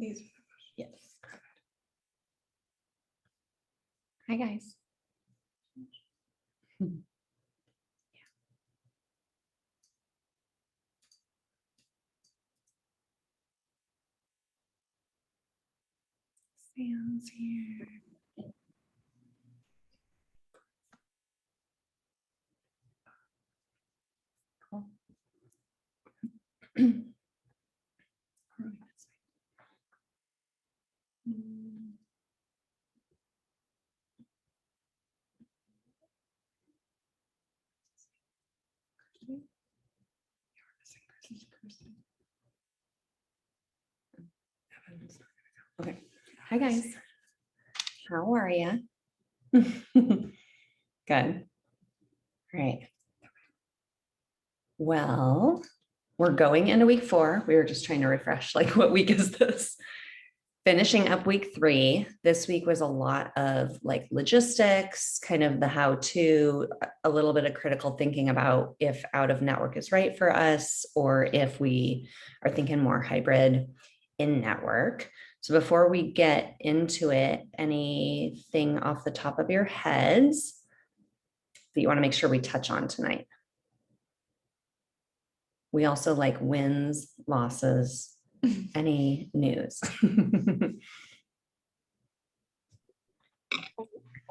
Yes. Hi, guys. Sam's here. Cool. Okay. Hi, guys. How are you? Good. Great. Well, we're going into week 4. We were just trying to refresh, like, what week is this? Finishing up week 3. This week was a lot of like logistics, kind of the how-to, a little bit of critical thinking about if out of network is right for us, or if we are thinking more hybrid in network. So before we get into it, anything off the top of your heads that you want to make sure we touch on tonight? We also like wins, losses, any news.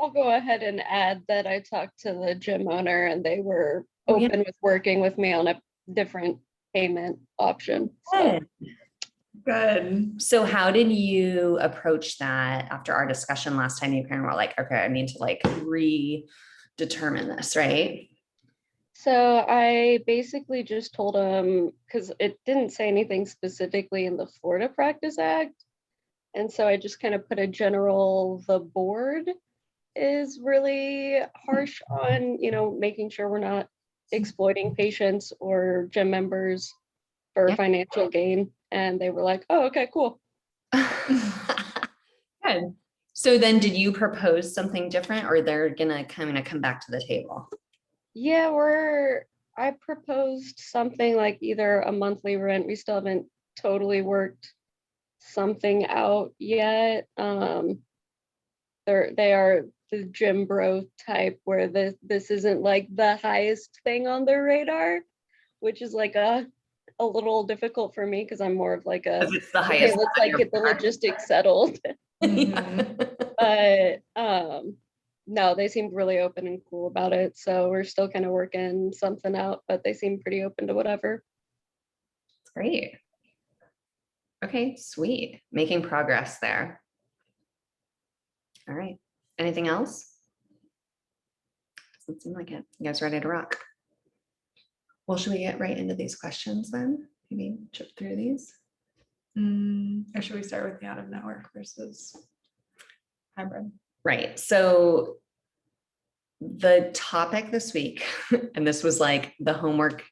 I'll go ahead and add that I talked to the gym owner and they were Oh, yeah. open with working with me on a different payment option. So. Good. So how did you approach that after our discussion last time? You kind of were like, okay, I need to like redetermine this, right? So I basically just told him, because it didn't say anything specifically in the Florida Practice Act. And so I just kind of put a general, the board is really harsh on, making sure we're not exploiting patients or gym members for financial gain. And they were like, oh, okay, cool. Good. So then did you propose something different, or they're gonna kind of come back to the table? Yeah, I proposed something like either a monthly rent. We still haven't totally worked something out yet. They are the gym bro type where this isn't like the highest thing on their radar, which is like a little difficult for me because I'm more of like a, It's the okay, highest. let's like get the logistics settled. But no, they seemed really open and cool about it. So we're still kind of working something out, but they seem pretty open to whatever. Great. Okay, sweet. Making progress there. All right. Anything else? Doesn't seem like it. You guys ready to rock? Well, should we get right into these questions then? Maybe chip through these. Or should we start with the out of network versus hybrid? Right. So the topic this week, and this was like the homework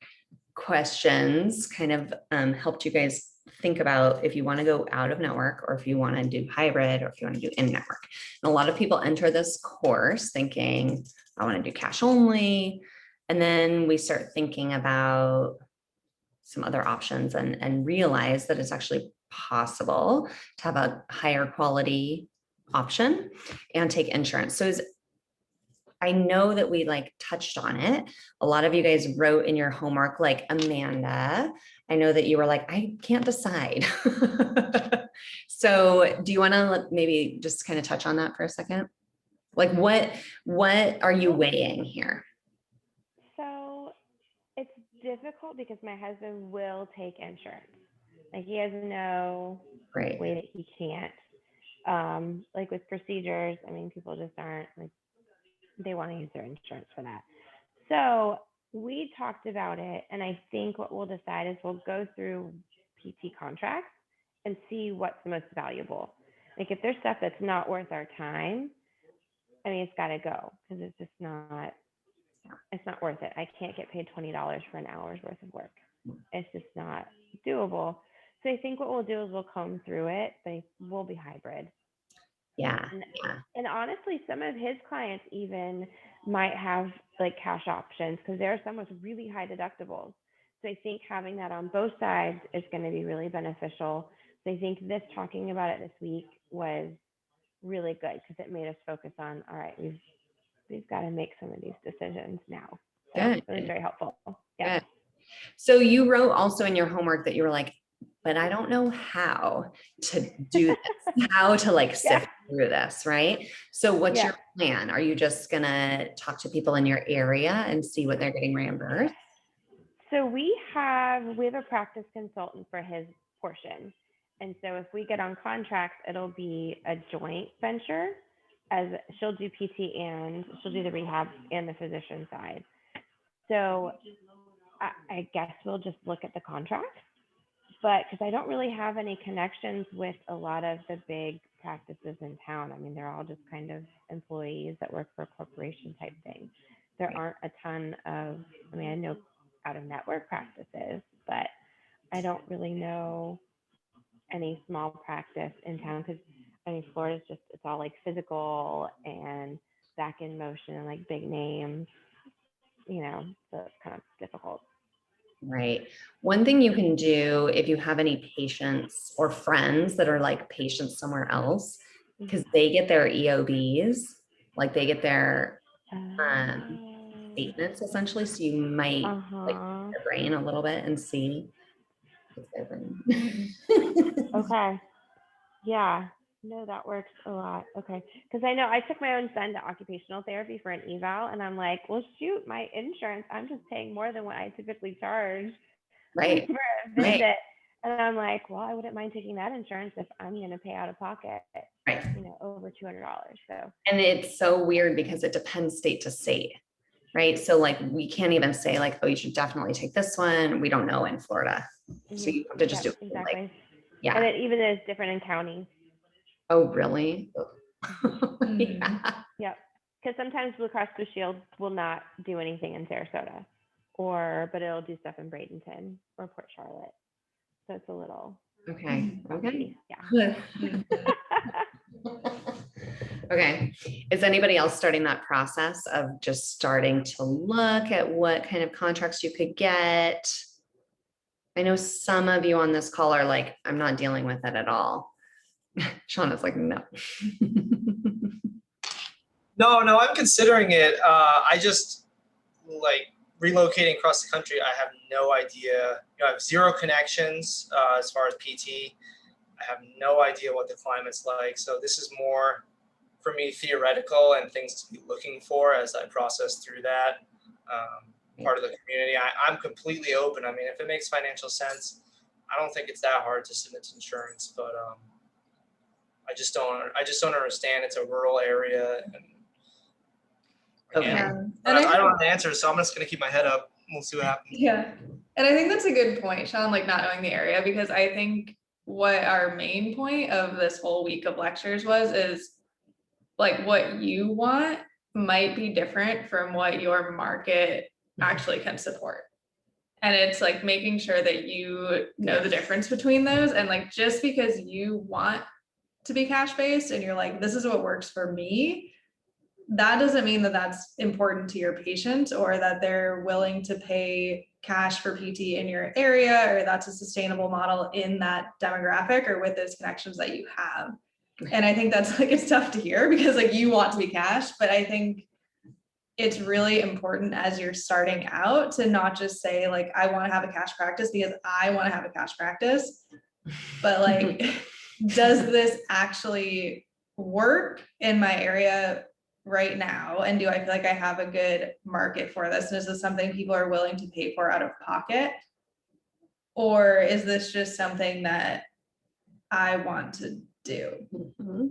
questions, kind of helped you guys think about if you want to go out of network, or if you want to do hybrid, or if you want to do in network. And a lot of people enter this course thinking, I want to do cash only. And then we start thinking about some other options and realize that it's actually possible to have a higher quality option and take insurance. So I know that we like touched on it. A lot of you guys wrote in your homework, like Amanda, I know that you were like, I can't decide. So do you want to maybe just kind of touch on that for a second? Like what are you weighing here? So it's difficult because my husband will take insurance. Like he has no way that he can't. Like with procedures, I mean, people just aren't like, they want to use their insurance for that. So we talked about it, and I think what we'll decide is we'll go through PT contracts and see what's the most valuable. Like if there's stuff that's not worth our time, I mean, it's got to go because it's just not, it's not worth it. I can't get paid $20 for an hour's worth of work. It's just not doable. So I think what we'll do is we'll comb through it, but we'll be hybrid. Yeah. And honestly, some of his clients even might have like cash options because there are some with really high deductibles. So I think having that on both sides is going to be really beneficial So I think talking about it this week was really good because it made us focus on, all right, we've got to make some of these decisions now. So Good. it was very helpful. Yeah. Good. So you wrote also in your homework that you were like, but I don't know how to do this, how to like sift through this, right? So what's your plan? Are you just gonna talk to people in your area and see what they're getting reimbursed? So we have a practice consultant for his portion. And so if we get on contracts, it'll be a joint venture, as she'll do PT and she'll do the rehab and the physician side. So I guess we'll just look at the contract, but because I don't really have any connections with a lot of the big practices in town. I mean, they're all just kind of employees that work for a corporation type thing. There aren't a ton of, I mean, I know out of network practices, but I don't really know any small practice in town because I mean, Florida's just, it's all like physical and back in motion and like big names, you know, so it's kind of difficult. Right. One thing you can do if you have any patients or friends that are like patients somewhere else, because they get their EOBs, like they get their statements essentially. So you might like their brain a little bit and see. Okay. Yeah. No, that works a lot. Okay. Because I know I took my own son to occupational therapy for an eval, and I'm like, well, shoot, my insurance, I'm just paying more than what I typically charge right for a visit. Right. And I'm like, well, I wouldn't mind taking that insurance if I'm going to pay out of pocket, right, you know, over $200. So, and it's so weird because it depends state to state, right? So like, we can't even say like, oh, you should definitely take this one. We don't know in Florida. So you have to just do it. Exactly. Like, yeah. And it even is different in counties. Oh, really? Yeah. Yep. Because sometimes Blue Cross Blue Shield will not do anything in Sarasota, but it'll do stuff in Bradenton or Port Charlotte. So it's a little okay. Okay. Yeah. Okay. Is anybody else starting that process of just starting to look at what kind of contracts you could get? I know some of you on this call are like, I'm not dealing with it at all. Shauna's like, no. No, I'm considering it. I just like relocating across the country. I have no idea. You know, I have zero connections as far as PT. I have no idea what the climate's like. So this is more for me theoretical and things to be looking for as I process through that part of the community. I'm completely open. I mean, if it makes financial sense, I don't think it's that hard to submit to insurance, but I just don't understand. It's a rural area, and Okay. And I don't have the answer, so I'm just gonna keep my head up. We'll see what happens. Yeah, and I think that's a good point, Sean, like not knowing the area, because I think what our main point of this whole week of lectures is like what you want might be different from what your market actually can support. And it's like making sure that you know the difference between those. And like, just because you want to be cash-based and you're like, this is what works for me, that doesn't mean that that's important to your patient or that they're willing to pay cash for PT in your area, or that's a sustainable model in that demographic or with those connections that you have. And I think that's like, it's tough to hear because like you want to be cash, but I think it's really important as you're starting out to not just say like, I want to have a cash practice because I want to have a cash practice, but like, does this actually work in my area right now? And do I feel like I have a good market for this? And is this something people are willing to pay for out of pocket? Or is this just something that I want to do? Mm-hmm.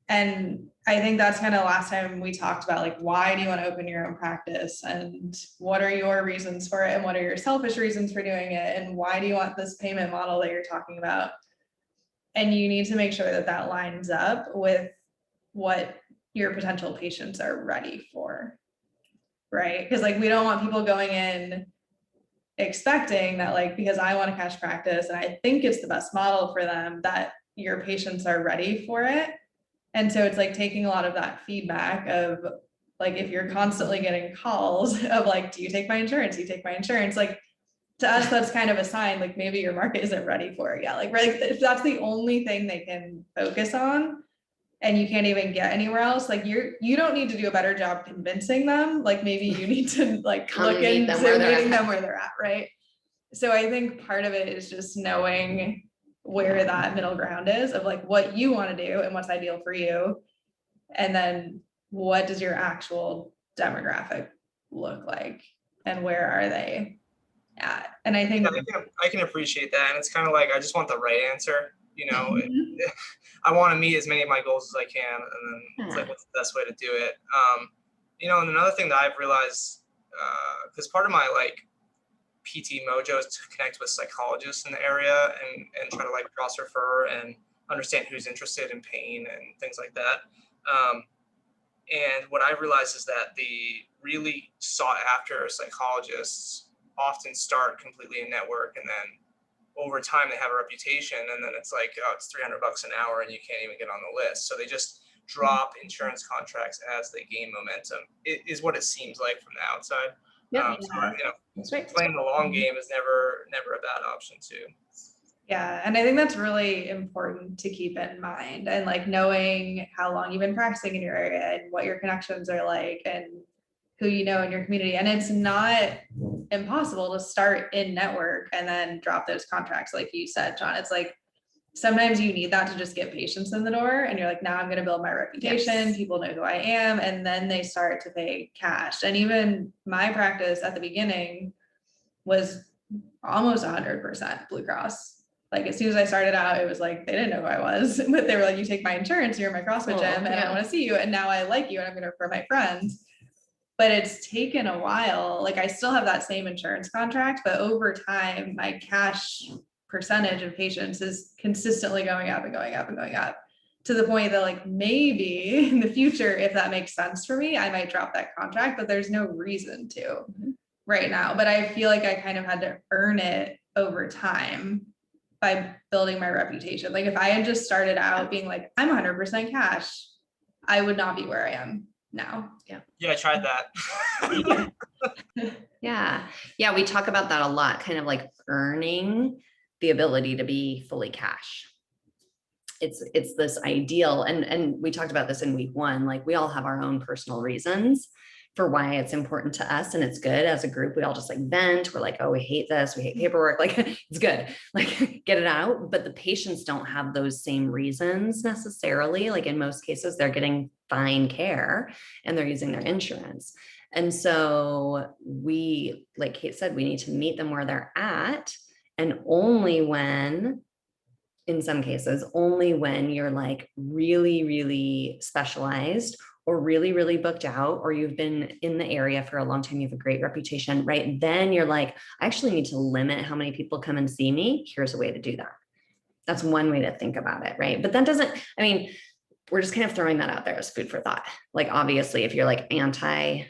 And I think that's kind of last time we talked about like, why do you want to open your own practice and what are your reasons for it? And what are your selfish reasons for doing it? And why do you want this payment model that you're talking about? And you need to make sure that that lines up with what your potential patients are ready for, right? Because like, we don't want people going in expecting that like, because I want a cash practice and I think it's the best model for them, that your patients are ready for it. And so it's like taking a lot of that feedback of like, if you're constantly getting calls of like, do you take my insurance? Do you take my insurance? Like, to us, that's kind of a sign, like maybe your market isn't ready for it yet. Like, right, if that's the only thing they can focus on and you can't even get anywhere else, like you don't need to do a better job convincing them. Like maybe you need to like Come look meet into them where they're meeting at. them where they're at, right? So I think part of it is just knowing where that middle ground is of like what you want to do and what's ideal for you. And then what does your actual demographic look like and where are they at? And I think I can appreciate that. And it's kind of like, I just want the right answer. I want to meet as many of my goals as I can. And then it's like, what's the best way to do it? And another thing that I've realized, because part of my like PT mojo is to connect with psychologists in the area and try to like cross refer and understand who's interested in pain and things like that. And what I realized is that the really sought after psychologists often start completely in network, and then over time they have a reputation, and then it's like, oh, it's $300 an hour and you can't even get on the list. So they just drop insurance contracts as they gain momentum. It is what it seems like from the outside. That's right. Playing the long game is never a bad option too. yeah, and I think that's really important to keep in mind, and like knowing how long you've been practicing in your area and what your connections are like and who you know in your community. And it's not impossible to start in network and then drop those contracts like you said, John. It's like sometimes you need that to just get patients in the door, and you're like, now I'm going to build my reputation. Yes. People know who I am, and then they start to pay cash. And even my practice at the beginning was almost 100% Blue Cross. Like as soon as I started out, it was like they didn't know who I was, but they were like, you take my insurance, you're in my CrossFit gym, and I want to see you, and now I like you and I'm going to refer my friends. But it's taken a while. Like I still have that same insurance contract, but over time my cash percentage of patients is consistently going up and going up and going up, to the point that like maybe in the future, if that makes sense for me, I might drop that contract, but there's no reason to right now. But I feel like I kind of had to earn it over time by building my reputation. Like if I had just started out being like, I'm 100% cash, I would not be where I am now. Yeah, I tried that. Yeah. We talk about that a lot, kind of like earning the ability to be fully cash. It's this ideal. And we talked about this in week 1, like we all have our own personal reasons for why it's important to us. And it's good as a group. We all just like vent. We're like, oh, we hate this. We hate paperwork. Like it's good. Like get it out. But the patients don't have those same reasons necessarily. Like in most cases, they're getting fine care and they're using their insurance. And so we, like Kate said, we need to meet them where they're at. And only when, in some cases, only when you're like really, really specialized or really, really booked out, or you've been in the area for a long time, you have a great reputation, right? Then you're like, I actually need to limit how many people come and see me. Here's a way to do that. That's one way to think about it, right? But that doesn't, I mean, we're just kind of throwing that out there as food for thought. Like, obviously, if you're like anti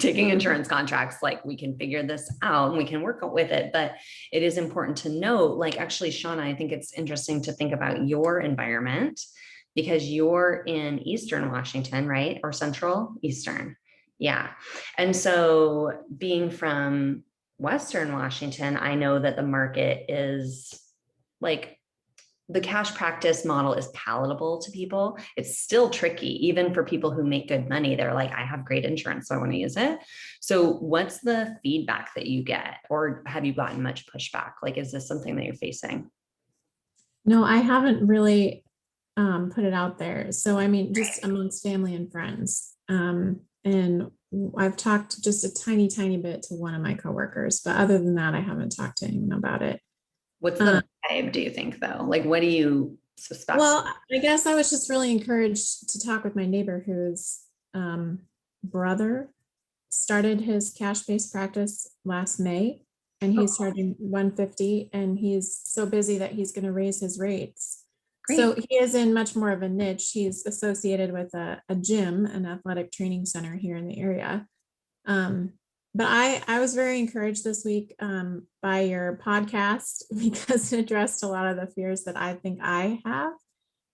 taking insurance contracts, like we can figure this out and we can work with it. But it is important to note, like actually, Shauna, I think it's interesting to think about your environment, because you're in Eastern Washington, right? Or Central Eastern. Yeah. And so being from Western Washington, I know that the market is like, the cash practice model is palatable to people. It's still tricky, even for people who make good money. They're like, I have great insurance, so I want to use it. So what's the feedback that you get? Or have you gotten much pushback? Like, is this something that you're facing? No, I haven't really put it out there. So, I mean, just amongst family and friends. And I've talked just a tiny bit to one of my coworkers, but other than that, I haven't talked to anyone about it. What's the vibe, do you think, though? Like, what do you suspect? Well, I guess I was just really encouraged to talk with my neighbor whose brother started his cash-based practice last May, and he's charging $150, and he's so busy that he's going to raise his rates. Great. So he is in much more of a niche. He's associated with a gym, an athletic training center here in the area. But I was very encouraged this week by your podcast, because it addressed a lot of the fears that I think I have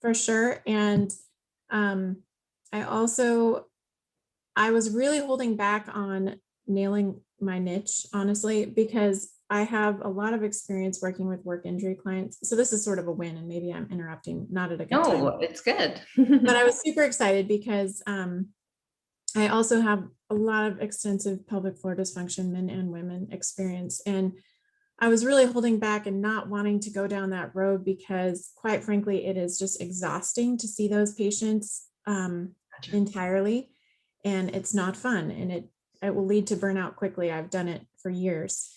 for sure. And I was really holding back on nailing my niche, honestly, because I have a lot of experience working with work injury clients. So this is sort of a win, and maybe I'm interrupting, not at a good time. No, it's good. But I was super excited because I also have a lot of extensive pelvic floor dysfunction, men and women experience. And I was really holding back and not wanting to go down that road because, quite frankly, it is just exhausting to see those patients entirely. And it's not fun, and it will lead to burnout quickly. I've done it for years.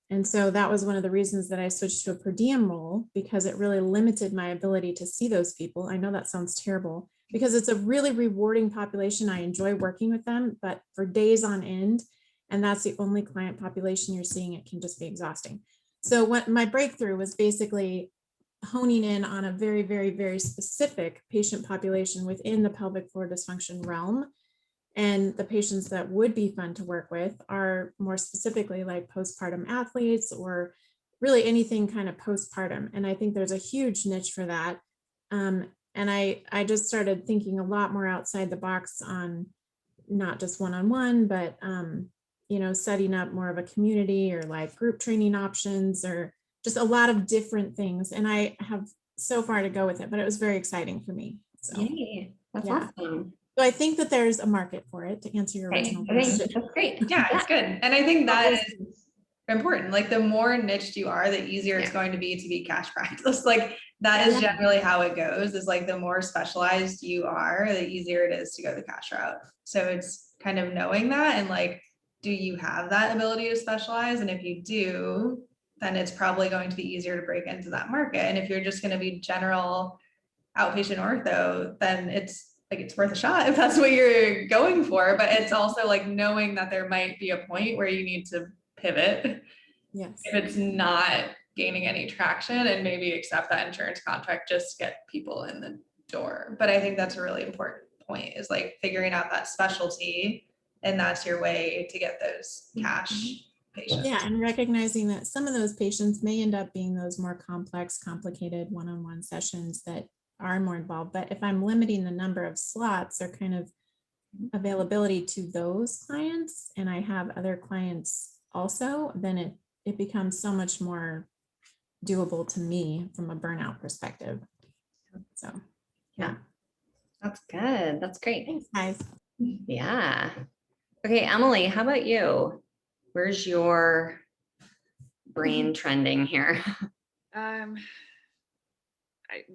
And so that was one of the reasons that I switched to a per diem role, because it really limited my ability to see those people. I know that sounds terrible, because it's a really rewarding population. I enjoy working with them, but for days on end, and that's the only client population you're seeing, it can just be exhausting. So what my breakthrough was basically honing in on a very, very, very specific patient population within the pelvic floor dysfunction realm. And the patients that would be fun to work with are more specifically like postpartum athletes, or really anything kind of postpartum. And I think there's a huge niche for that. And I just started thinking a lot more outside the box on not just one-on-one, but setting up more of a community or like group training options, or just a lot of different things. And I have so far to go with it, but it was very exciting for me. So Yay, that's yeah. awesome. So I think that there's a market for it, to answer your Okay, original I think question. that's great. Yeah, it's good. And I think that Yes. is important. Like the more niched you are, the easier it's Yeah. going to be cash practice. Like that is Yeah. generally how it goes, is like the more specialized you are, the easier it is to go the cash route. So it's kind of knowing that, and like, do you have that ability to specialize? And if you do, then it's probably going to be easier to break into that market. And if you're just going to be general outpatient ortho, then it's worth a shot if that's what you're going for. But it's also like knowing that there might be a point where you need to pivot Yes. if it's not gaining any traction, and maybe accept that insurance contract just to get people in the door. But I think that's a really important point, is like figuring out that specialty, and that's your way to get those cash patients. Yeah, and recognizing that some of those patients may end up being those more complex, complicated one-on-one sessions that are more involved. But if I'm limiting the number of slots or kind of availability to those clients, and I have other clients also, then it becomes so much more doable to me from a burnout perspective. So yeah. That's good. That's great. Thanks, guys. Yeah. Okay, Emily, how about you? Where's your brain trending here?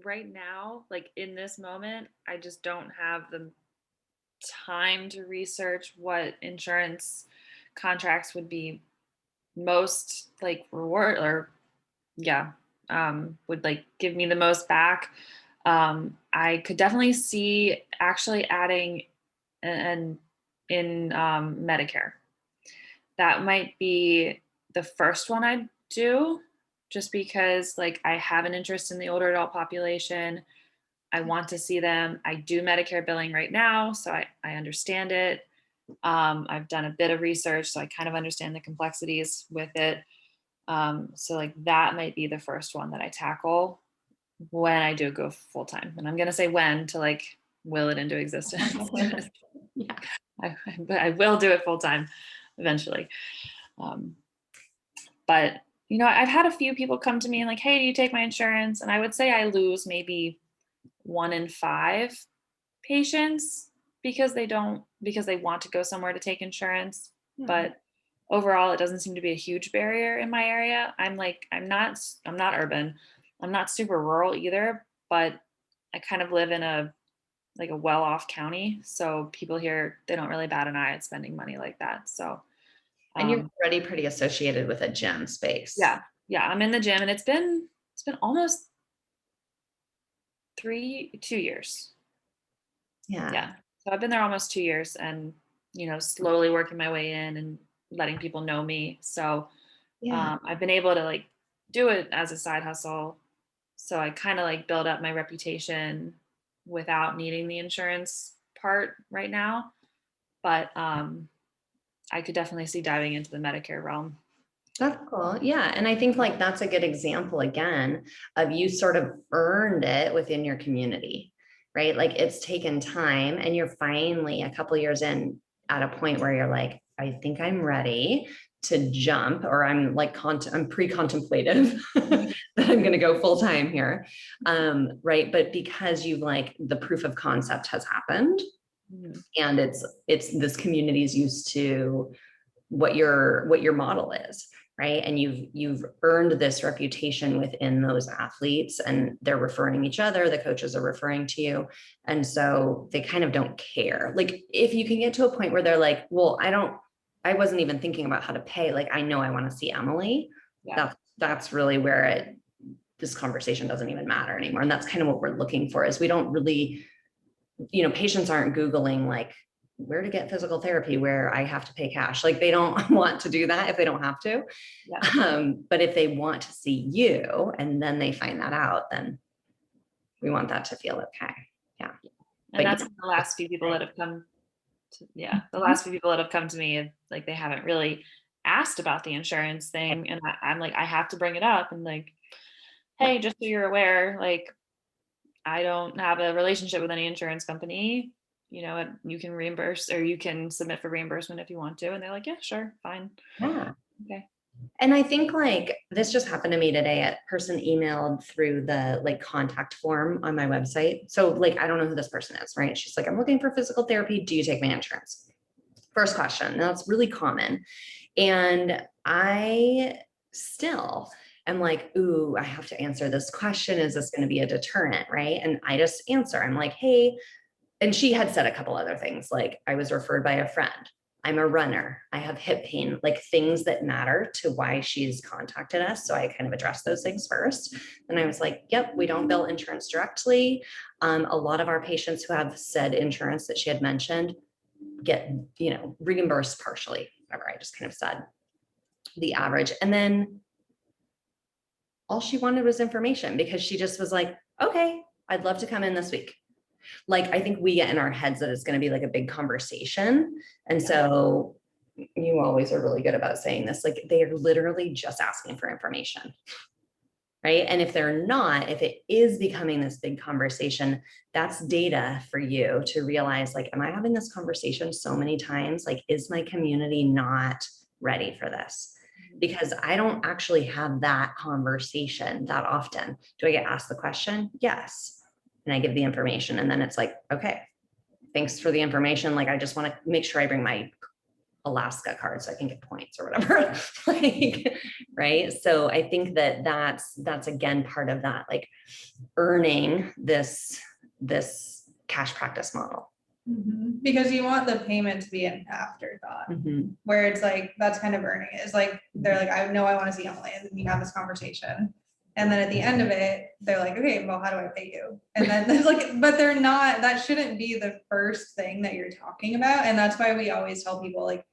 Right now, like in this moment, I just don't have the time to research what insurance contracts would be most like reward, or would like give me the most back. I could definitely see actually adding in Medicare. That might be the first one I'd do, just because like I have an interest in the older adult population. I want to see them. I do Medicare billing right now, so I understand it. I've done a bit of research, so I kind of understand the complexities with it. So like that might be the first one that I tackle when I do go full time. And I'm gonna say when to like will it into existence. Yeah. But I will do it full time eventually. But I've had a few people come to me and like, hey, do you take my insurance? And I would say I lose maybe 1 in 5 patients because they want to go somewhere to take insurance. But overall, it doesn't seem to be a huge barrier in my area. I'm not urban. I'm not super rural either, but I kind of live in a well-off county. So people here, they don't really bat an eye at spending money like that. So and you're already pretty associated with a gym space. Yeah. I'm in the gym, and it's been almost 2 years. Yeah. So I've been there almost 2 years, and, slowly working my way in and letting people know me. So I've been able to like do it as a side hustle. So I kind of like build up my reputation without needing the insurance part right now. But I could definitely see diving into the Medicare realm. That's cool. Yeah. And I think like that's a good example again of you sort of earned it within your community, right? Like it's taken time, and you're finally a couple years in at a point where you're like, I think I'm ready to jump, or I'm like, I'm pre-contemplative that I'm going to go full time here. Right. But because you like the proof of concept has happened, and it's this community is used to what your model is, right? And you've earned this reputation within those athletes, and they're referring each other, the coaches are referring to you. And so they kind of don't care. Like if you can get to a point where they're like, well, I wasn't even thinking about how to pay. Like, I know I want to see Emily. Yeah. That's really where this conversation doesn't even matter anymore. And that's kind of what we're looking for, is we don't really, patients aren't Googling like where to get physical therapy where I have to pay cash. Like they don't want to do that if they don't have to. Yeah. But if they want to see you and then they find that out, then we want that to feel okay. Yeah. And that's the last few people that have come to, the last few people that have come to me, like they haven't really asked about the insurance thing. And I'm like, I have to bring it up and like, hey, just so you're aware, like I don't have a relationship with any insurance company. You can reimburse, or you can submit for reimbursement if you want to. And they're like, yeah, sure, fine. Yeah. Okay. And I think like this just happened to me today. A person emailed through the like contact form on my website. So like, I don't know who this person is, right? She's like, I'm looking for physical therapy. Do you take my insurance? First question. Now it's really common. And I still am like, ooh, I have to answer this question. Is this going to be a deterrent? Right. And I just answer. I'm like, hey, and she had said a couple other things, like I was referred by a friend. I'm a runner. I have hip pain, like things that matter to why she's contacted us. So I kind of addressed those things first. And I was like, yep, we don't bill insurance directly. A lot of our patients who have said insurance that she had mentioned get, reimbursed partially, whatever. I just kind of said the average. And then all she wanted was information, because she just was like, okay, I'd love to come in this week. Like, I think we get in our heads that it's going to be like a big conversation. And so you always are really good about saying this, like they are literally just asking for information. Right. And if they're not, if it is becoming this big conversation, that's data for you to realize, like, am I having this conversation so many times? Like, is my community not ready for this? Because I don't actually have that conversation that often. Do I get asked the question? Yes. And I give the information, and then it's like, okay, thanks for the information. Like, I just want to make sure I bring my Alaska card so I can get points or whatever. Like, right. So I think that that's again, part of that, like earning this cash practice model. Because you want the payment to be an afterthought, where it's like, that's kind of earning it. It's like, they're like, I know I want to see Emily, and then you have this conversation. And then at the end of it, they're like, okay, well, how do I pay you? And then there's like, but they're not, that shouldn't be the first thing that you're talking about. And that's why we always tell people, like,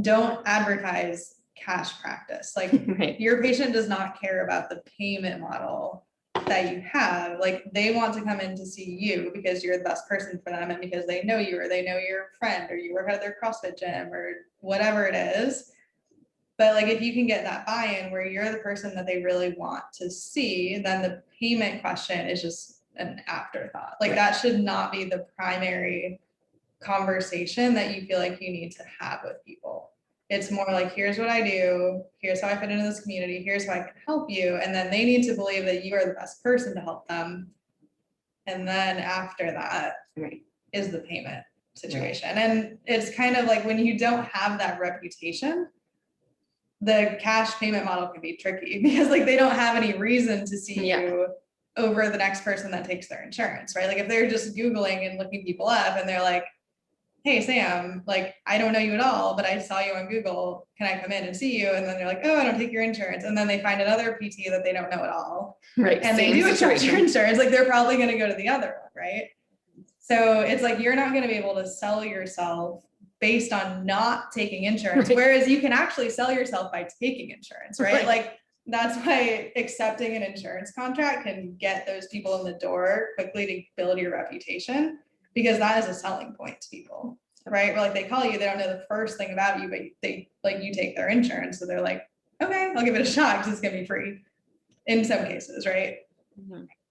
don't advertise cash practice. Like Right. Your patient does not care about the payment model that you have. Like, they want to come in to see you because you're the best person for them, and because they know you, or they know your friend, or you work at their CrossFit gym, or whatever it is. But like, if you can get that buy-in where you're the person that they really want to see, then the payment question is just an afterthought. Like, that should not be the primary conversation that you feel like you need to have with people. It's more like, here's what I do, here's how I fit into this community, here's how I can help you. And then they need to believe that you are the best person to help them. And then after that is the payment situation. And it's kind of like, when you don't have that reputation, the cash payment model can be tricky, because like they don't have any reason to see you over the next person that takes their insurance, right? Like, if they're just Googling and looking people up and they're like, hey, Sam, like, I don't know you at all, but I saw you on Google. Can I come in and see you? And then they're like, oh, I don't take your insurance. And then they find another PT that they don't know at all. Right. And they do accept your insurance. Like, they're probably going to go to the other one, right? So it's like, you're not going to be able to sell yourself based on not taking insurance, whereas you can actually sell yourself by taking insurance, right? Like, that's why accepting an insurance contract can get those people in the door quickly to build your reputation, because that is a selling point to people, right? Where like, they call you, they don't know the first thing about you, but they like, you take their insurance. So they're like, okay, I'll give it a shot because it's gonna be free in some cases, right?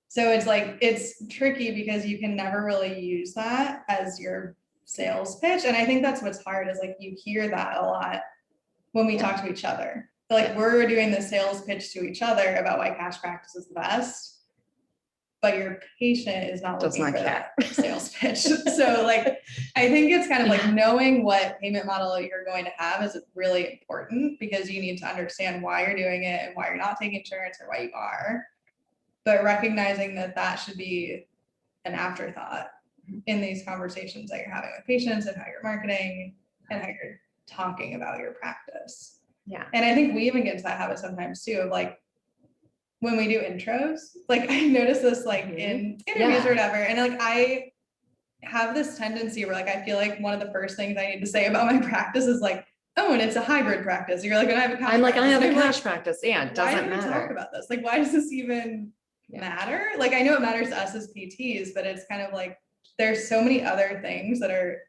So it's like, it's tricky because you can never really use that as your sales pitch. And I think that's what's hard, is like, you hear that a lot when we talk to each other. Like we're doing the sales pitch to each other about why cash practice is the best. But your patient is not Does looking not for care. that sales pitch. So like, I think it's kind of like knowing what payment model you're going to have is really important because you need to understand why you're doing it and why you're not taking insurance or why you are. But recognizing that that should be an afterthought in these conversations that you're having with patients and how you're marketing and how you're talking about your practice. Yeah. And I think we even get into that habit sometimes too, of like, when we do intros, like I noticed this like in interviews or whatever, and like I have this tendency where like I feel like one of the first things I need to say about my practice is like, oh, and it's a hybrid practice. You're like, and I have a cash I'm like, I practice. have a And I'm cash like, practice. Yeah, it why doesn't do we talk matter. about this? Like, why does this even matter? Like, I know it matters to us as PTs, but it's kind of like there's so many other things that are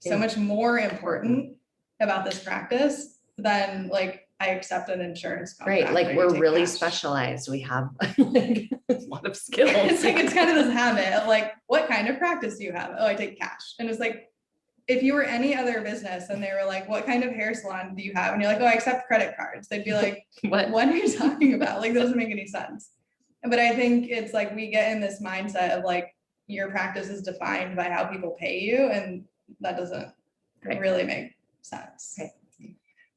so much more important about this practice than like I accept an insurance contract. Right, like or you we're take really cash. specialized. We have like a lot of skills. It's like it's kind of this habit of like, what kind of practice do you have? Oh, I take cash. And it's like, if you were any other business and they were like, what kind of hair salon do you have? And you're like, oh, I accept credit cards. They'd be like, What? what are you talking about? Like, that doesn't make any sense. But I think it's like we get in this mindset of like, your practice is defined by how people pay you. And that doesn't really make sense. Right.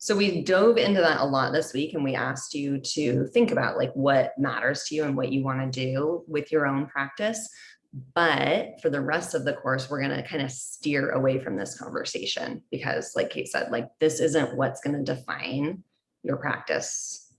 So we dove into that a lot this week and we asked you to think about like what matters to you and what you want to do with your own practice. But for the rest of the course, we're going to kind of steer away from this conversation because like Kate said, like this isn't what's going to define your practice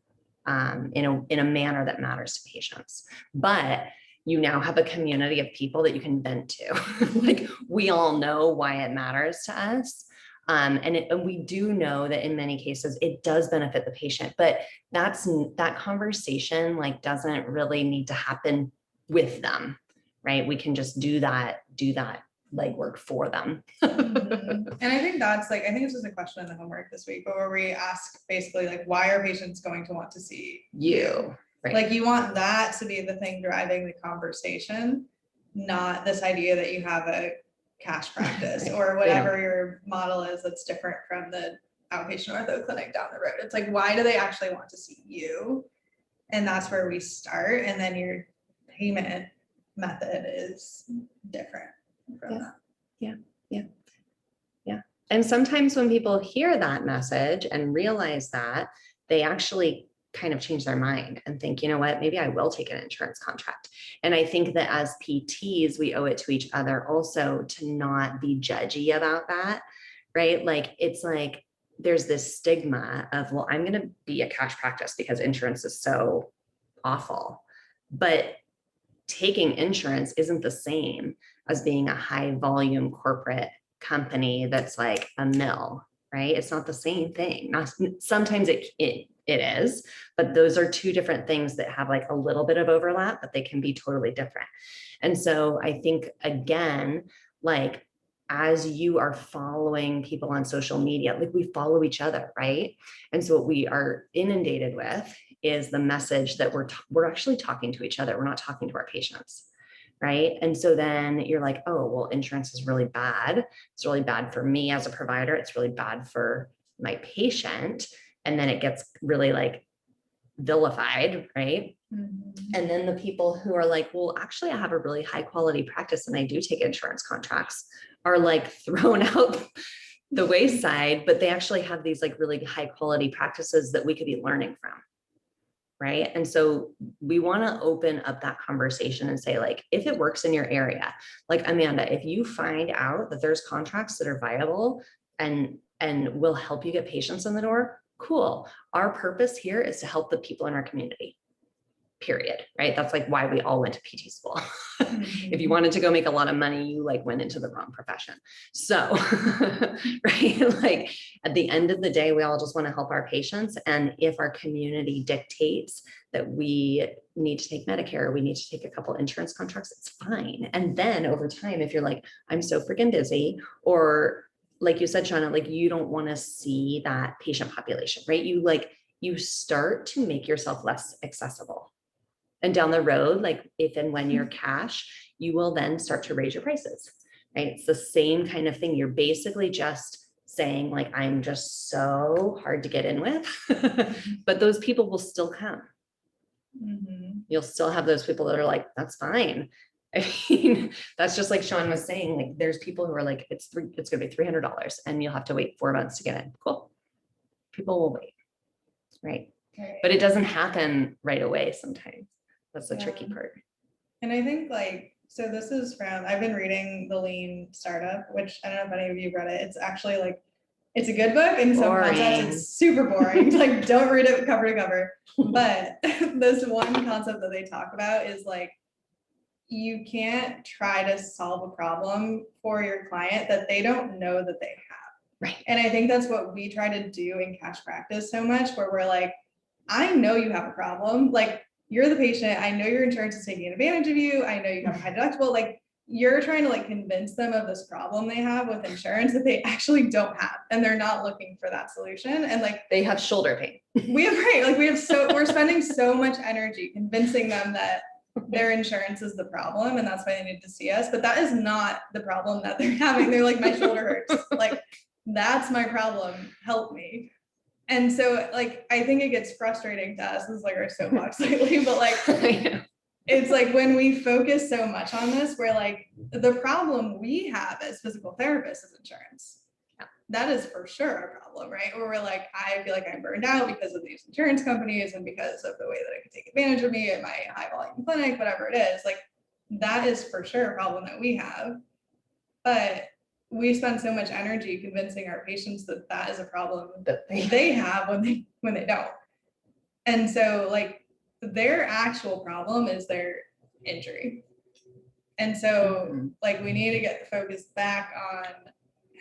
in a manner that matters to patients. But you now have a community of people that you can vent to. Like we all know why it matters to us. And we do know that in many cases it does benefit the patient, but that conversation like doesn't really need to happen with them, right? We can just do that legwork for them. And I think that's like, I think this was a question in the homework this week, but where we ask basically like, why are patients going to want to see you? Right. Like you want that to be the thing driving the conversation, not this idea that you have a cash practice or whatever your model is that's different from the outpatient ortho clinic down the road. It's like, why do they actually want to see you? And that's where we start. And then your payment method is different from that. Yeah. And sometimes when people hear that message and realize that, they actually kind of change their mind and think, you know what, maybe I will take an insurance contract. And I think that as PTs, we owe it to each other also to not be judgy about that, right? Like, it's like, there's this stigma of, well, I'm going to be a cash practice because insurance is so awful. But taking insurance isn't the same as being a high volume corporate company that's like a mill, right? It's not the same thing. Sometimes it is, but those are two different things that have like a little bit of overlap, but they can be totally different. And so I think, again, like as you are following people on social media, like we follow each other, right? And so what we are inundated with is the message that we're actually talking to each other. We're not talking to our patients, right? And so then you're like, oh, well, insurance is really bad. It's really bad for me as a provider. It's really bad for my patient. And then it gets really like vilified, right? Mm-hmm. And then the people who are like, well, actually, I have a really high quality practice and I do take insurance contracts are like thrown out the wayside, but they actually have these like really high quality practices that we could be learning from. Right. And so we want to open up that conversation and say, like, if it works in your area, like Amanda, if you find out that there's contracts that are viable and will help you get patients in the door, cool. Our purpose here is to help the people in our community. Period. Right. That's like why we all went to PT school. If you wanted to go make a lot of money, you like went into the wrong profession. So, right. Like at the end of the day, we all just want to help our patients. And if our community dictates that we need to take Medicare, we need to take a couple insurance contracts, it's fine. And then over time, if you're like, I'm so freaking busy, or like you said, Shauna, like you don't want to see that patient population, right? You start to make yourself less accessible. And down the road, like if and when you're cash, you will then start to raise your prices, right? It's the same kind of thing. You're basically just saying like, I'm just so hard to get in with, but those people will still come. Mhm. You'll still have those people that are like, that's fine. I mean, that's just like Sean was saying, like, there's people who are like, it's gonna be $300 and you'll have to wait 4 months to get in. Cool. People will wait. Right. But it doesn't happen right away sometimes. That's the tricky Yeah. part. And I think like, so this is from, I've been reading The Lean Startup, which I don't know if any of you read it. It's actually like, it's a good book in some concepts. Boring. It's super boring. Like, don't read it cover to cover. But this one concept that they talk about is like, you can't try to solve a problem for your client that they don't know that they have. Right. And I think that's what we try to do in Cash Practice so much, where we're like, I know you have a problem. Like, you're the patient. I know your insurance is taking advantage of you. I know you have a high deductible. Like, you're trying to like convince them of this problem they have with insurance that they actually don't have, and they're not looking for that solution. And like, They have shoulder pain. we're spending so much energy convincing them that their insurance is the problem and that's why they need to see us. But that is not the problem that they're having. They're like, my shoulder hurts. Like, that's my problem. Help me. And so like, I think it gets frustrating to us. This is like our soapbox lately, but like, it's like when we focus so much on this, we're like, the problem we have as physical therapists is insurance. That is for sure a problem, right? Where we're like, I feel like I'm burned out because of these insurance companies and because of the way that it can take advantage of me at my high volume clinic, whatever it is. Like, that is for sure a problem that we have. But we spend so much energy convincing our patients that that is a problem that they have when they don't. And so like, their actual problem is their injury. And so like, we need to get the focus back on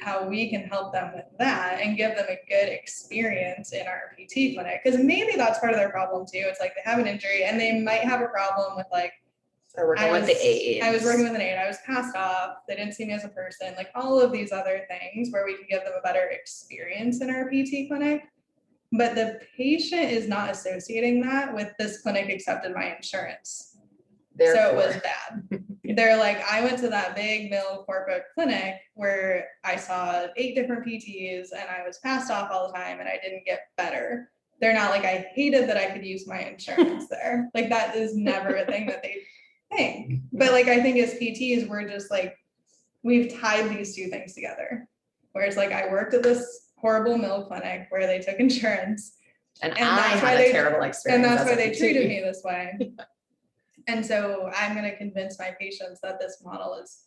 how we can help them with that and give them a good experience in our PT clinic. Because maybe that's part of their problem too. It's like they have an injury and they might have a problem with like, Or working with the aides. I was working with an aide, I was passed off, they didn't see me as a person, like all of these other things where we can give them a better experience in our PT clinic. But the patient is not associating that with this clinic accepted my insurance. So it was bad. They're like, I went to that big mill corporate clinic where I saw 8 different PTs and I was passed off all the time and I didn't get better. They're not like, I hated that I could use my insurance there. Like, that is never a thing that they think. But like, I think as PTs, we're just like, we've tied these two things together. Where it's like, I worked at this horrible mill clinic where they took insurance. And And I that's had why a terrible experience. And that's as why a they PT. treated me this way. And so I'm going to convince my patients that this model is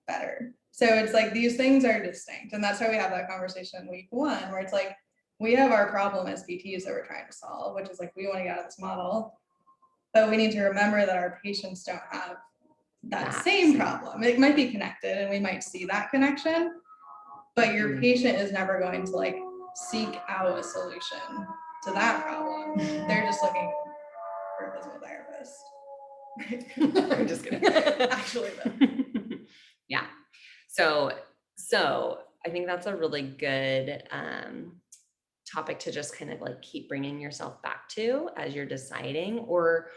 better. So it's like, these things are distinct. And that's why we have that conversation in week 1, where it's like, we have our problem as PTs that we're trying to solve, which is like, we want to get out of this model. But we need to remember that our patients don't have that same problem. It might be connected and we might see that connection, but your patient is never going to like seek out a solution to that problem. They're just looking for a physical therapist. I'm just kidding. Actually, though. Yeah. So I think that's a really good topic to just kind of like keep bringing yourself back to as you're deciding, or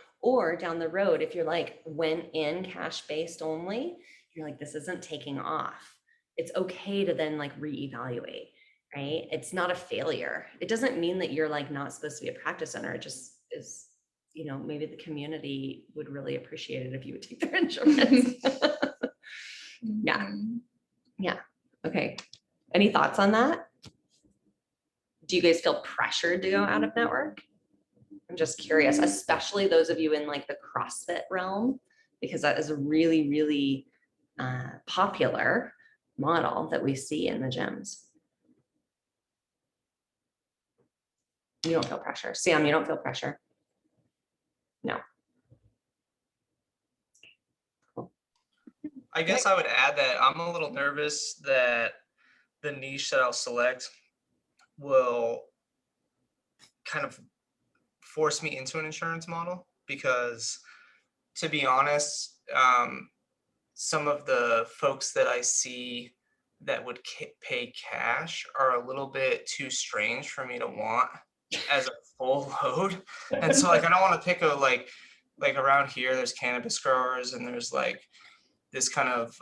down the road, if you're like, went in cash-based only, you're like, this isn't taking off. It's okay to then like reevaluate, right? It's not a failure. It doesn't mean that you're like not supposed to be a practice center. It just is, you know, maybe the community would really appreciate it if you would take their insurance. Yeah. Yeah. Okay. Any thoughts on that? Do you guys feel pressured to go out of network? I'm just curious, especially those of you in like the CrossFit realm, because that is a really, really popular model that we see in the gyms. You don't feel pressure. Sam, you don't feel pressure? No. Cool. I guess I would add that I'm a little nervous that the niche that I'll select will kind of force me into an insurance model, because to be honest, some of the folks that I see that would pay cash are a little bit too strange for me to want as a full load. And so like, I don't want to pick a like around here, there's cannabis growers and there's like this kind of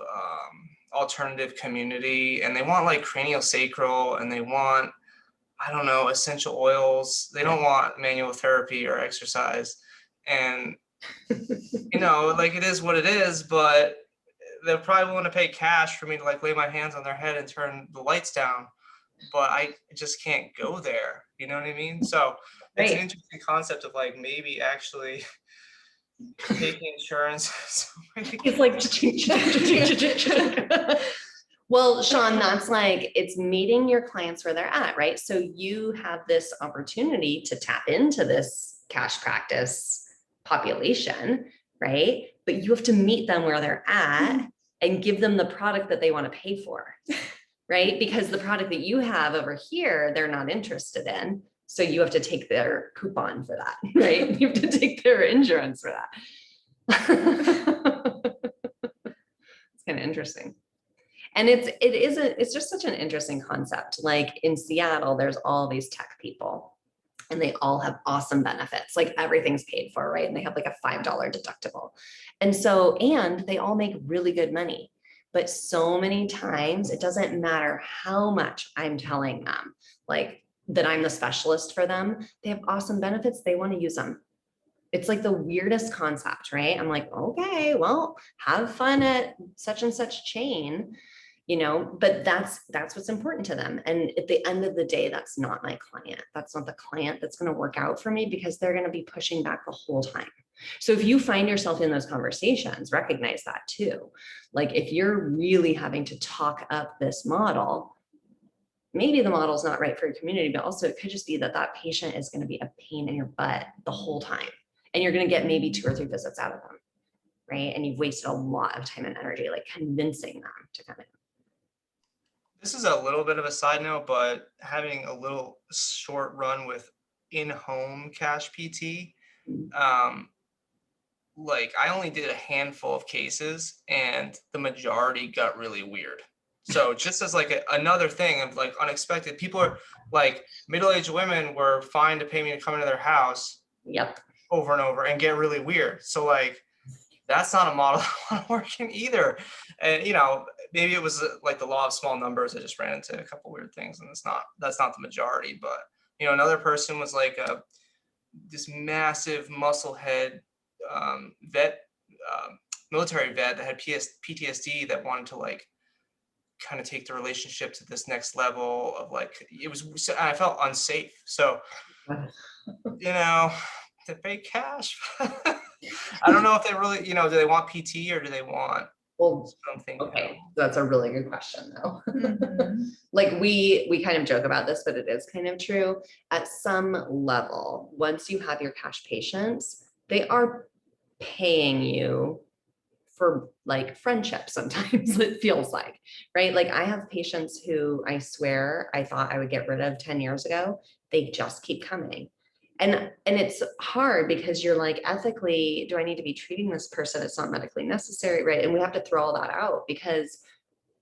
alternative community, and they want like craniosacral, and they want, I don't know, essential oils. They don't want manual therapy or exercise. And, you know, like it is what it is, but they'll probably want to pay cash for me to like lay my hands on their head and turn the lights down. But I just can't go there. You know what I mean? So it's an Right. interesting concept of like maybe actually taking insurance. It's like, well, Sean, that's like, it's meeting your clients where they're at, right? So you have this opportunity to tap into this cash practice population, right? But you have to meet them where they're at and give them the product that they want to pay for, right? Because the product that you have over here, they're not interested in. So you have to take their coupon for that, right? You have to take their insurance for that. It's kind of interesting. And it's just such an interesting concept. Like in Seattle, there's all these tech people and they all have awesome benefits. Like everything's paid for, right? And they have like a $5 deductible. And so, and they all make really good money. But so many times it doesn't matter how much I'm telling them, like that I'm the specialist for them. They have awesome benefits. They want to use them. It's like the weirdest concept, right? I'm like, okay, well, have fun at such and such chain, you know, but that's what's important to them. And at the end of the day, that's not my client. That's not the client that's going to work out for me, because they're going to be pushing back the whole time. So if you find yourself in those conversations, recognize that too. Like if you're really having to talk up this model, maybe the model's not right for your community, but also it could just be that that patient is going to be a pain in your butt the whole time. And you're going to get maybe 2 or 3 visits out of them, right? And you've wasted a lot of time and energy, like convincing them to come in. This is a little bit of a side note, but having a little short run with in-home cash PT, like I only did a handful of cases and the majority got really weird. So just as like another thing of like unexpected, people are like middle-aged women were fine to pay me to come into their house. Yep. Over and over and get really weird. So like, that's not a model I want to work in either. And you know, maybe it was like the law of small numbers. I just ran into a couple weird things, and that's not the majority. But you know, another person was like this massive muscle head vet, military vet that had PTSD that wanted to like kind of take the relationship to this next level of like, it was, I felt unsafe. So, you know, to pay cash. I don't know if they really, you know, do they want PT or do they want something? Okay, that's a really good question though. Mhm. Like we kind of joke about this, but it is kind of true. At some level, once you have your cash patients, they are paying you for like friendship sometimes, it feels like, right? Like I have patients who I swear I thought I would get rid of 10 years ago. They just keep coming. And it's hard because you're like, ethically, do I need to be treating this person? It's not medically necessary, right? And we have to throw all that out, because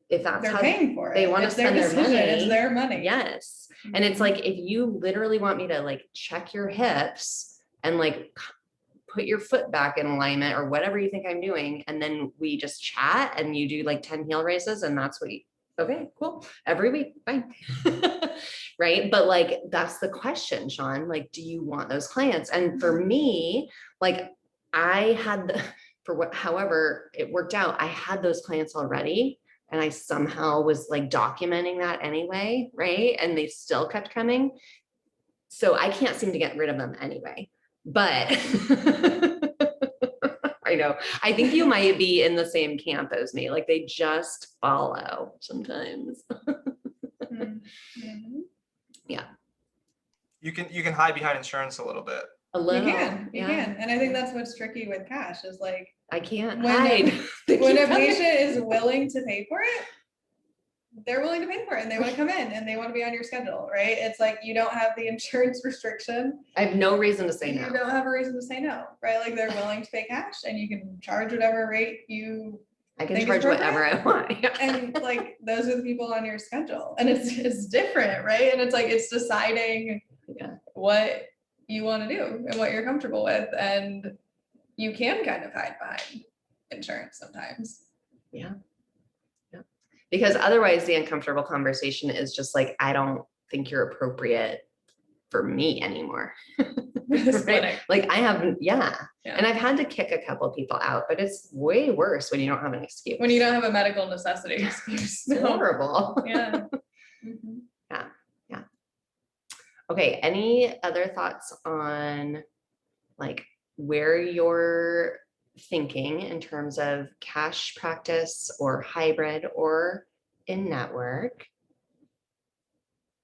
if that's They're how paying for it. they want to It's their spend their decision. money, It's their money. yes. And it's like, if you literally want me to like check your hips and like put your foot back in alignment or whatever you think I'm doing, and then we just chat and you do like 10 heel raises, and that's what you, okay, cool. Every week, fine. Right. But like, that's the question, Sean, like, do you want those clients? And for me, like I had, however it worked out, I had those clients already. And I somehow was like documenting that anyway, right? And they still kept coming. So I can't seem to get rid of them anyway. But I know, I think you might be in the same camp as me. Like they just follow sometimes. Mhm. Yeah. You can hide behind insurance a little bit. A little. You can, yeah. and I think that's what's tricky with cash is like I can't when hide. They when keep a coming. patient is willing to pay for it, they're willing to pay for it and they want to come in and they want to be on your schedule, right? It's like you don't have the insurance restriction. I have no reason to say You no. don't have a reason to say no, right? Like they're willing to pay cash and you can charge whatever rate you I can think charge it's whatever I want. and like those are the people on your schedule and it's different, right? And it's like it's deciding Yeah. what you want to do and what you're comfortable with, and you can kind of hide behind insurance sometimes. Yeah. Because otherwise the uncomfortable conversation is just like, I don't think you're appropriate for me anymore. This Right? clinic. Like I haven't, yeah. Yeah. And I've had to kick a couple people out, but it's way worse when you don't have an excuse. When you don't have a medical necessity excuse. It's horrible. Yeah. Mhm. Okay, any other thoughts on like where you're thinking in terms of cash practice or hybrid or in-network?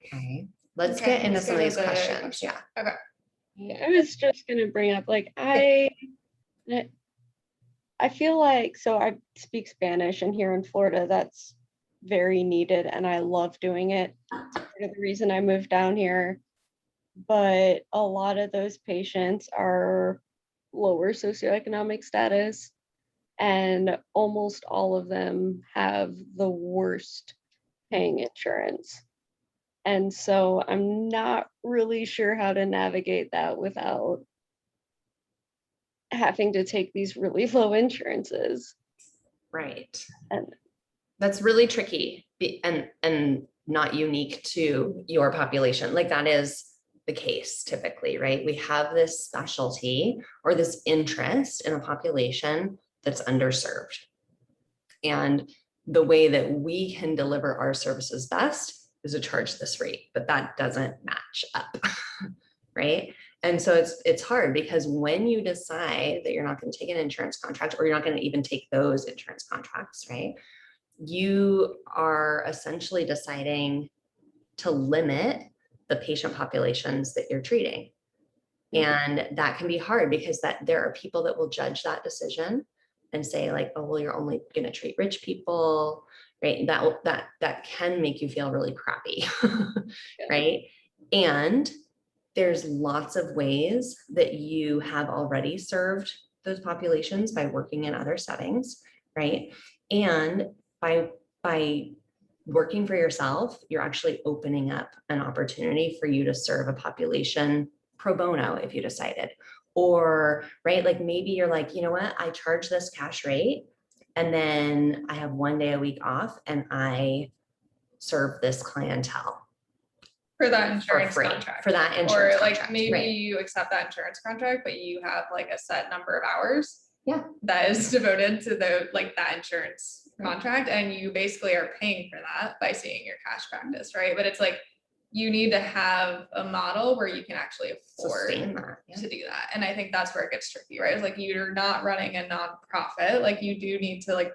Okay, let's Okay, get into let's some of go these to the questions. question. Yeah. I was just gonna bring up, like, I feel like, so I speak Spanish, and here in Florida, that's very needed, and I love doing it. It's part of the reason I moved down here. But a lot of those patients are lower socioeconomic status, and almost all of them have the worst paying insurance. And so I'm not really sure how to navigate that without having to take these really low insurances. Right. And That's really tricky and not unique to your population. Like that is the case typically, right? We have this specialty or this interest in a population that's underserved. And the way that we can deliver our services best is to charge this rate, but that doesn't match up, right? And so it's hard because when you decide that you're not going to take an insurance contract or you're not going to even take those insurance contracts, right? You are essentially deciding to limit the patient populations that you're treating. And that can be hard because there are people that will judge that decision and say like, oh, well, you're only going to treat rich people, right? That can make you feel really crappy, right? And there's lots of ways that you have already served those populations by working in other settings, right? And by working for yourself, you're actually opening up an opportunity for you to serve a population pro bono if you decided. Or, right, like maybe you're like, you know what, I charge this cash rate and then I have 1 day a week off and I serve this clientele. For that insurance free, contract. for that insurance Or like contract, maybe right. you accept that insurance contract, but you have like a set number of hours. Yeah. That is devoted to that insurance Right. contract, and you basically are paying for that by seeing your cash practice, right? But it's like you need to have a model where you can actually afford Sustain that. Yeah. to do that. And I think that's where it gets tricky, right? It's like you're not running a nonprofit, like you do need to like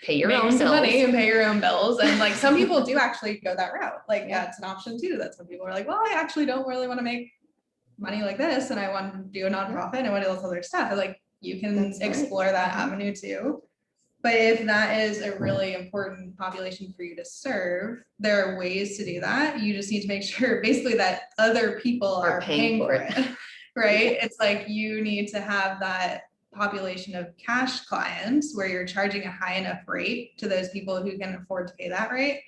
Pay your make own some bills. money and pay your own bills. And like some people do actually go that route. Like, yeah, it's an option too. That some people are like, well, I actually don't really want to make money like this, and I want to do a nonprofit and I want to do this other stuff. And like you can That's right. explore that avenue too. But if that is a really important population for you to serve, there are ways to do that. You just need to make sure basically that other people are paying for it. Right? It's like you need to have that population of cash clients where you're charging a high enough rate to those people who can afford to pay that rate,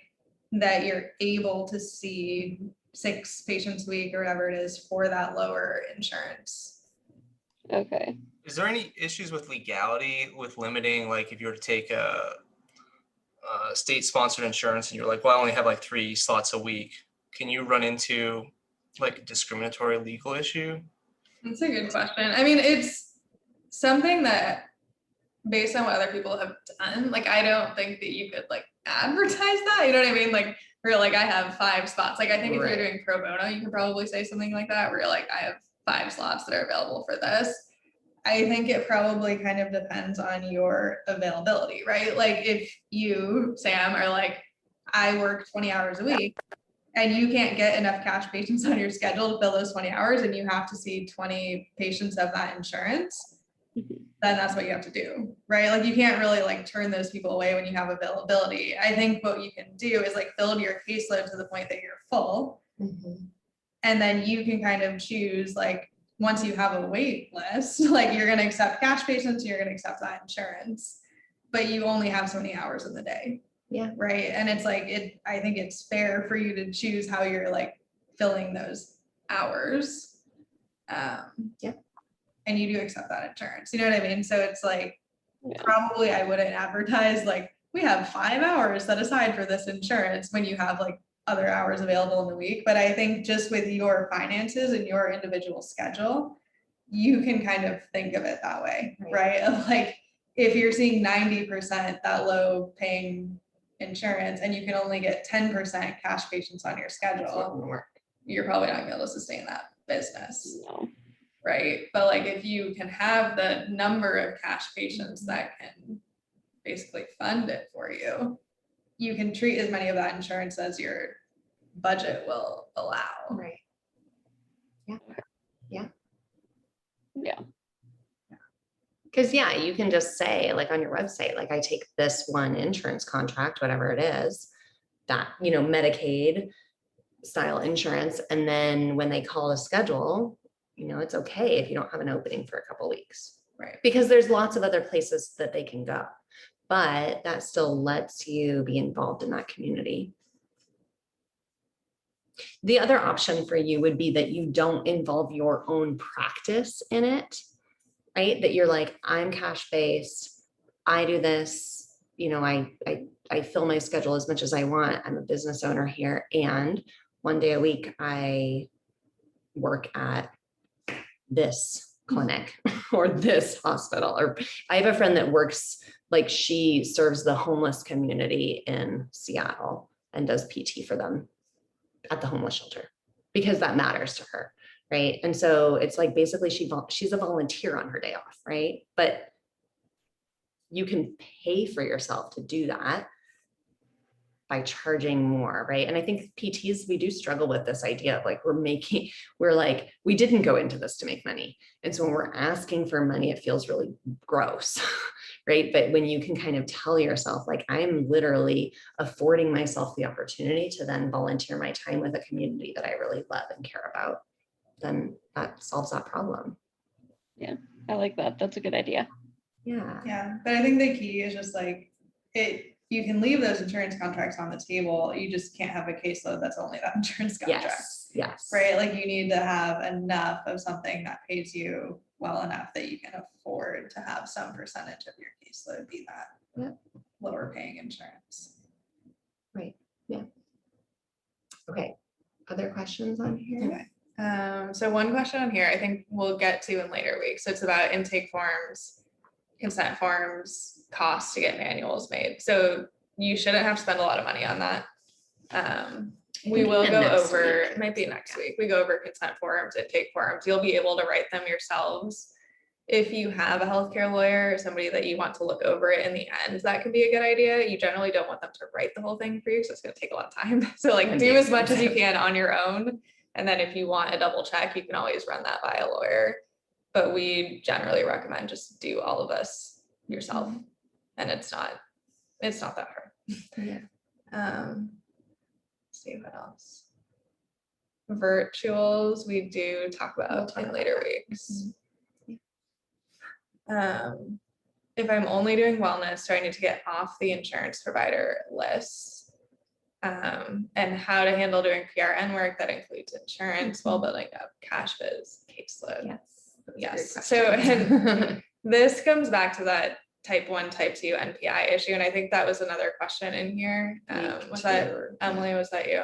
that you're able to see 6 patients a week or whatever it is for that lower insurance. okay. Is there any issues with legality with limiting, like if you were to take a state-sponsored insurance and you're like, well, I only have like 3 slots a week, can you run into like a discriminatory legal issue? That's a good question. I mean, it's something that based on what other people have done, like I don't think that you could like advertise that, you know what I mean? Like where like I have 5 spots. Like I think if Right. you're doing pro bono, you can probably say something like that where you're like, I have 5 slots that are available for this. I think it probably kind of depends on your availability, right? Like if you, Sam, are like, I work 20 hours a week and you can't get enough cash patients on your schedule to fill those 20 hours and you have to see 20 patients of that insurance, then that's what you have to do, right? Like you can't really like turn those people away when you have availability. I think what you can do is like build your caseload to the point that you're full. Mhm. And then you can kind of choose like, once you have a wait list, like you're gonna accept cash patients, you're gonna accept that insurance, but you only have so many hours in the day. Yeah. Right. And it's like, I think it's fair for you to choose how you're like filling those hours. Yeah. And you do accept that insurance, you know what I mean? So it's like, Yeah. probably I wouldn't advertise like, we have 5 hours set aside for this insurance when you have like other hours available in the week. But I think just with your finances and your individual schedule, you can kind of think of it that way, right? Of like, if you're seeing 90% that low paying insurance and you can only get 10% cash patients on your schedule, you're probably not gonna be able to sustain that business. No. Right? But like if you can have the number of cash patients that can basically fund it for you, you can treat as many of that insurance as your budget will allow. Right. Yeah. Yeah. Because yeah, you can just say like on your website, like I take this one insurance contract, whatever it is, that, you know, Medicaid style insurance. And then when they call a schedule, you know, it's okay if you don't have an opening for a couple weeks. Right. Because there's lots of other places that they can go, but that still lets you be involved in that community. The other option for you would be that you don't involve your own practice in it, right? That you're like, I'm cash based, I do this, you know, I fill my schedule as much as I want. I'm a business owner here. And one day a week, I work at this clinic or this hospital. Or I have a friend that works, like she serves the homeless community in Seattle and does PT for them at the homeless shelter because that matters to her. Right. And so it's like basically she's a volunteer on her day off. Right. But you can pay for yourself to do that by charging more. Right. And I think PTs, we do struggle with this idea of like, we're like, we didn't go into this to make money. And so when we're asking for money, it feels really gross. Right. But when you can kind of tell yourself, like, I'm literally affording myself the opportunity to then volunteer my time with a community that I really love and care about, then that solves that problem. Yeah, I like that. That's a good idea. Yeah. Yeah. But I think the key is just like you can leave those insurance contracts on the table. You just can't have a caseload that's only that insurance contract. Yes. Yes. Right? Like you need to have enough of something that pays you well enough that you can afford to have some percentage of your caseload be that lower paying insurance. Right. Yeah. Okay. Other questions on here? Okay. So one question on here, I think we'll get to in later weeks. So it's about intake forms, consent forms, costs to get manuals made. So you shouldn't have to spend a lot of money on that. We will Even go next over, week. it might be next week, we go over consent forms, intake forms. You'll be able to write them yourselves. If you have a healthcare lawyer or somebody that you want to look over it in the end, that can be a good idea. You generally don't want them to write the whole thing for you, so it's gonna take a lot of time. So like And do be as much as you expensive. can on your own. And then if you want a double check, you can always run that by a lawyer. But we generally recommend just do all of this yourself. And it's not that hard. Yeah. Let's see what else. Virtuals, we do talk about in later weeks. If I'm only doing wellness, do I need to get off the insurance provider list? And how to handle doing PRN work that includes insurance while building up cash biz caseload. Yes. Yes. So and this comes back to that type 1, type 2 NPI issue. And I think that was another question in here. Was that Emily? Was that you?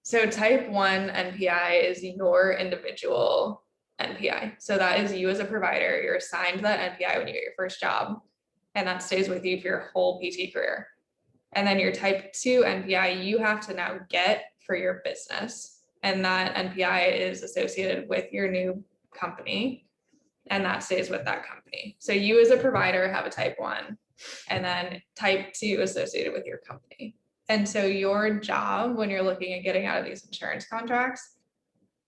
So type 1 NPI is your individual NPI. So that is you as a provider. You're assigned that NPI when you get your first job, and that stays with you for your whole PT career. And then your type 2 NPI, you have to now get for your business. And that NPI is associated with your new company, and that stays with that company. So you as a provider have a type 1, and then type 2 associated with your company. And so your job when you're looking at getting out of these insurance contracts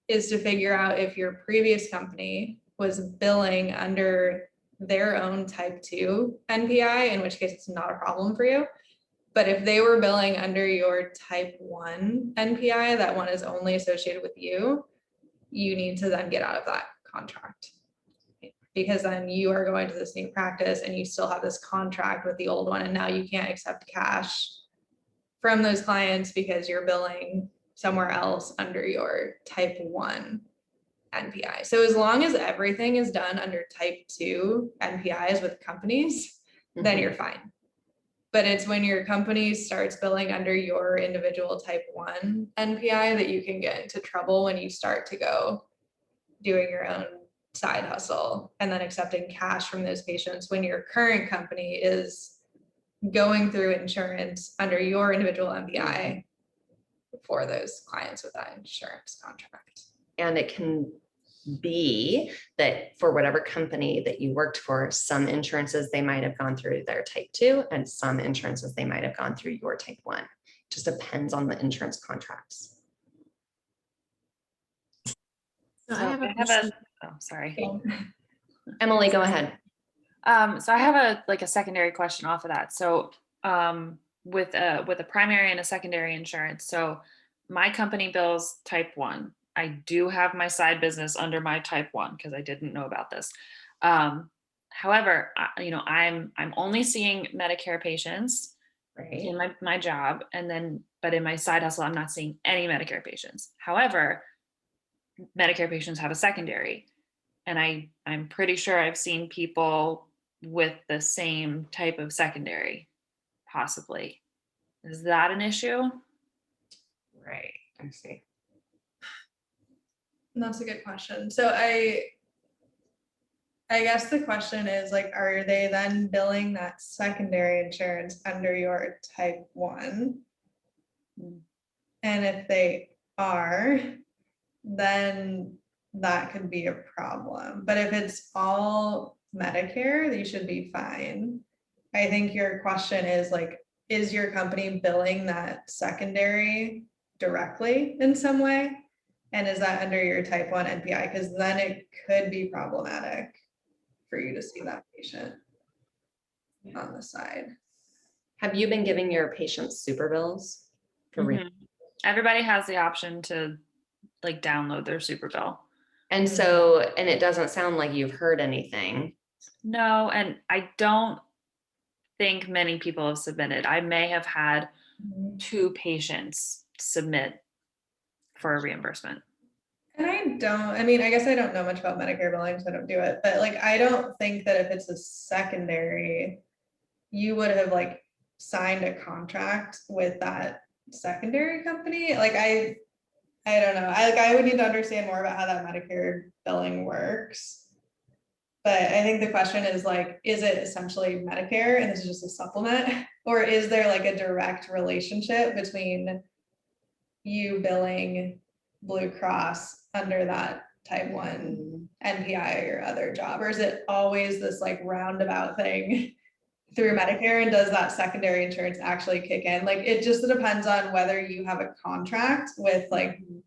is to figure out if your previous company was billing under their own type 2 NPI, in which case it's not a problem for you. But if they were billing under your type 1 NPI, that one is only associated with you, you need to then get out of that contract. Because then you are going to this new practice and you still have this contract with the old one, and now you can't accept cash from those clients because you're billing somewhere else under your type 1 NPI. So as long as everything is done under type 2 NPIs with companies, then you're fine. But it's when your company starts billing under your individual type 1 NPI that you can get into trouble when you start to go doing your own side hustle and then accepting cash from those patients when your current company is going through insurance under your individual MPI for those clients with that insurance contract. And it can be that for whatever company that you worked for, some insurances they might have gone through their type 2 and some insurances they might have gone through your type 1. Just depends on the insurance contracts. So I have a I question. oh, sorry. Emily, go ahead. So I have a secondary question off of that. So with a primary and a secondary insurance. So my company bills type 1. I do have my side business under my type 1 because I didn't know about this. However, I'm only seeing Medicare patients Right. in my job, but in my side hustle, I'm not seeing any Medicare patients. However, Medicare patients have a secondary, and I'm pretty sure I've seen people with the same type of secondary, possibly. Is that an issue? Right. I see. That's a good question. So I guess the question is like, are they then billing that secondary insurance under your type 1? And if they are, then that could be a problem. But if it's all Medicare, you should be fine. I think your question is like, is your company billing that secondary directly in some way? And is that under your type 1 NPI? Because then it could be problematic for you to see that patient on the side. Have you been giving your patients super bills? Mhm. Everybody has the option to download their super bill. And so, and it doesn't sound like you've heard anything. No, and I don't think many people have submitted. I may have had 2 patients submit for a reimbursement. And I guess I don't know much about Medicare billing, so I don't do it, but like, I don't think that if it's a secondary, you would have signed a contract with that secondary company. Like, I don't know. I would need to understand more about how that Medicare billing works. But I think the question is is it essentially Medicare and this is just a supplement? Or is there a direct relationship between you billing Blue Cross under that type 1 NPI or your other job? Or is it always this roundabout thing through Medicare? And does that secondary insurance actually kick in? It just depends on whether you have a contract with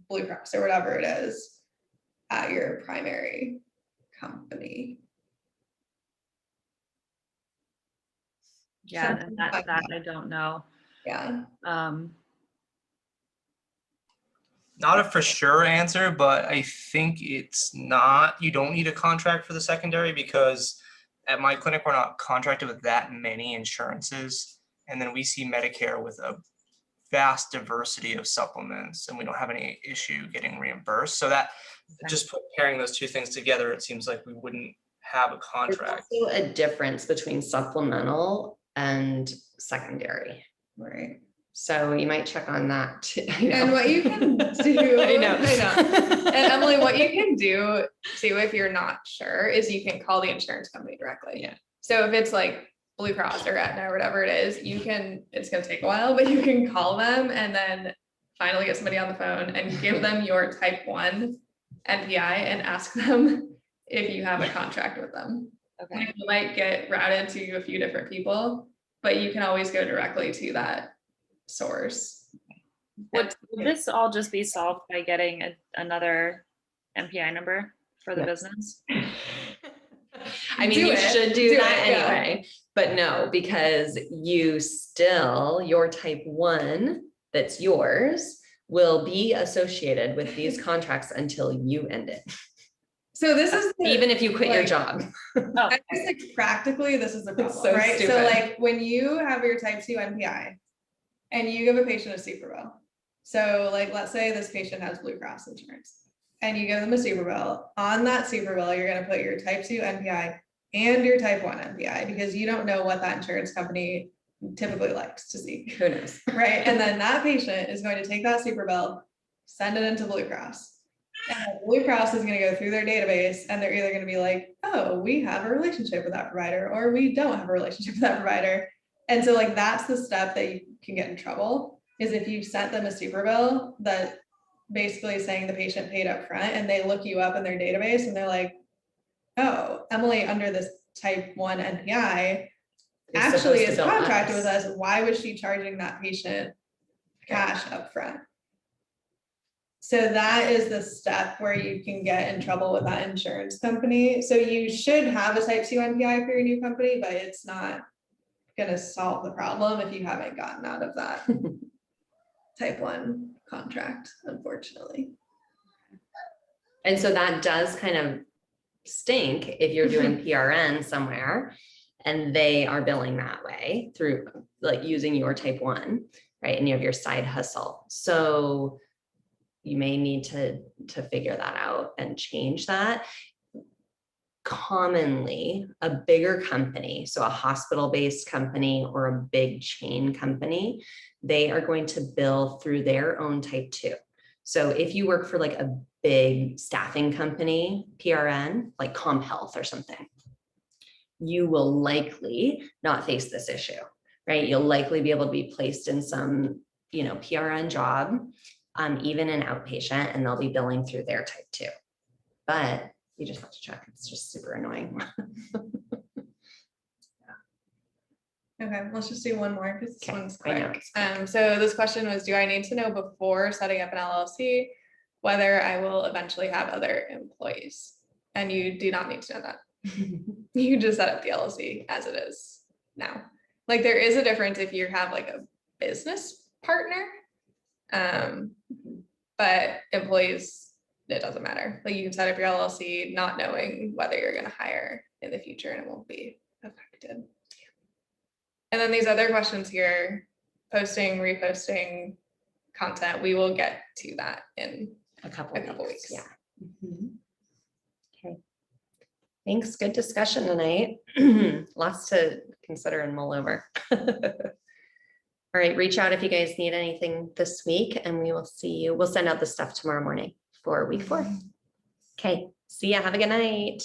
Blue Cross or whatever it is at your primary company. Yeah, and that I don't know. Yeah. Not a for sure answer, but I think it's not, you don't need a contract for the secondary because at my clinic, we're not contracted with that many insurances. And then we see Medicare with a vast diversity of supplements and we don't have any issue getting reimbursed. So that just pairing those two things together, it seems like we wouldn't have a contract. There's also a difference between supplemental and secondary. Right. So you might check on that too. And what you can do, I know. And Emily, what you can do too, if you're not sure, is you can call the insurance company directly. Yeah. So if it's Blue Cross or Aetna or whatever it is, it's going to take a while, but you can call them and then finally get somebody on the phone and give them your type 1 NPI and ask them if you have a contract with them. Okay. You might get routed to a few different people, but you can always go directly to that source. Would this all just be solved by getting another MPI number for the business? I mean, you should do that anyway, but no, because your type 1 that's yours will be associated with these contracts until you end it. So this is even if you quit your job. I guess practically this is the problem, so right? stupid. So when you have your type 2 NPI and you give a patient a super bill. So let's say this patient has Blue Cross insurance and you give them a super bill. On that super bill, you're going to put your type 2 NPI and your type 1 NPI because you don't know what that insurance company typically likes to see, Who knows? right? And then that patient is going to take that super bill, send it into Blue Cross. And then Blue Cross is gonna go through their database and they're either gonna be like, oh, we have a relationship with that provider, or we don't have a relationship with that provider. And so like, that's the step that you can get in trouble, is if you sent them a super bill that basically saying the patient paid up front, and they look you up in their database and they're like, oh, Emily under this type 1 NPI You're actually supposed to is bill contracted us. with us. Why was she charging that patient cash up front? So that is the step where you can get in trouble with that insurance company. So you should have a type 2 NPI for your new company, but it's not gonna solve the problem if you haven't gotten out of that type 1 contract, unfortunately. And so that does kind of stink if you're doing PRN somewhere and they are billing that way through like using your type 1, right? And you have your side hustle. So you may need to figure that out and change that. Commonly, a bigger company, so a hospital-based company or a big chain company, they are going to bill through their own type 2. So if you work for like a big staffing company, PRN, like CompHealth or something, you will likely not face this issue, right? You'll likely be able to be placed in some, PRN job, even an outpatient, and they'll be billing through their type 2. But you just have to check. It's just super annoying. Okay, let's just do one more because this Okay, one's I know, quick. it's quick. So this question was, do I need to know before setting up an LLC whether I will eventually have other employees? And you do not need to know that. You can just set up the LLC as it is now. Like, there is a difference if you have like a business partner, but employees, it doesn't matter. Like, you can set up your LLC not knowing whether you're going to hire in the future, and it won't be affected. And then these other questions here, posting, reposting content, we will get to that in A couple weeks. Yeah. Okay. Thanks. Good discussion tonight. Lots to consider and mull over. All right, reach out if you guys need anything this week, and we will see you. We'll send out the stuff tomorrow morning for week 4. Okay, see ya. Have a good night.